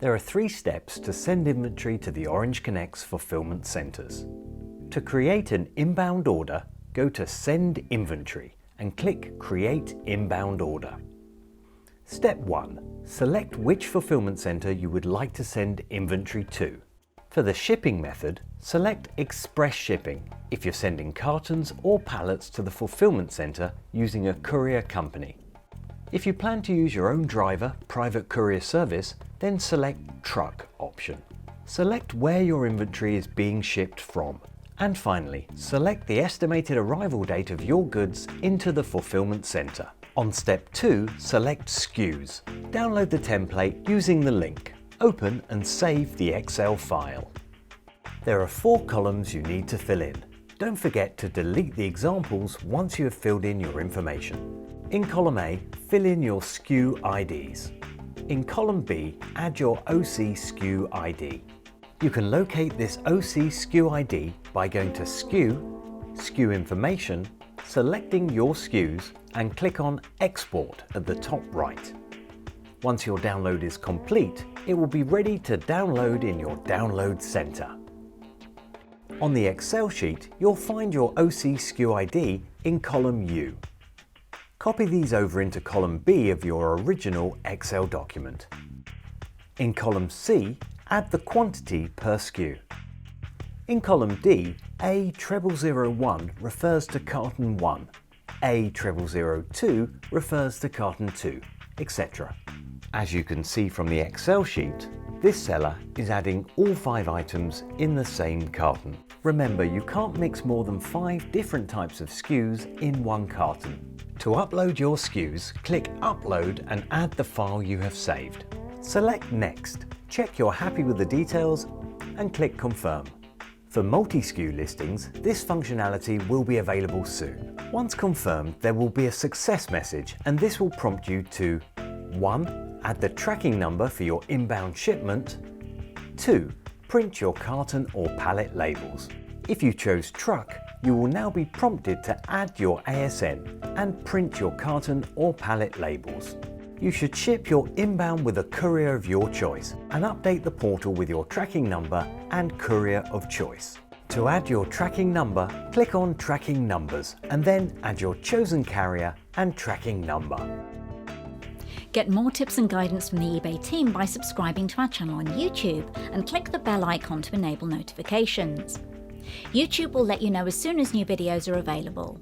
There are 3 steps to send inventory to the Orange Connex fulfillment centers. To create an inbound order, go to Send Inventory and click Create Inbound Order. Step 1. Select which fulfillment center you would like to send inventory to. For the shipping method, select Express Shipping if you're sending cartons or pallets to the fulfillment center using a courier company. If you plan to use your own driver, private courier service, then select Truck option. Select where your inventory is being shipped from. And finally, select the estimated arrival date of your goods into the fulfillment center. On step 2, select SKUs. Download the template using the link. Open and save the Excel file. There are 4 columns you need to fill in. Don't forget to delete the examples once you have filled in your information. In column A, fill in your SKU IDs. In column B, add your OC SKU ID. You can locate this OC SKU ID by going to SKU, SKU Information, selecting your SKUs and click on Export at the top right. Once your download is complete, it will be ready to download in your download center. On the Excel sheet, you'll find your OC SKU ID in column U. Copy these over into column B of your original Excel document. In column C, add the quantity per SKU. In column D, A0001 refers to carton 1, A0002 refers to carton 2, etc. As you can see from the Excel sheet, this seller is adding all 5 items in the same carton. Remember, you can't mix more than 5 different types of SKUs in one carton. To upload your SKUs, click Upload and add the file you have saved. Select Next, check you're happy with the details and click Confirm. For multi-SKU listings, this functionality will be available soon. Once confirmed, there will be a success message and this will prompt you to 1. Add the tracking number for your inbound shipment. 2. Print your carton or pallet labels. If you chose Truck, you will now be prompted to add your ASN and print your carton or pallet labels. You should ship your inbound with a courier of your choice and update the portal with your tracking number and courier of choice. To add your tracking number, click on Tracking Numbers and then add your chosen carrier and tracking number. Get more tips and guidance from the eBay team by subscribing to our channel on YouTube and click the bell icon to enable notifications. YouTube will let you know as soon as new videos are available.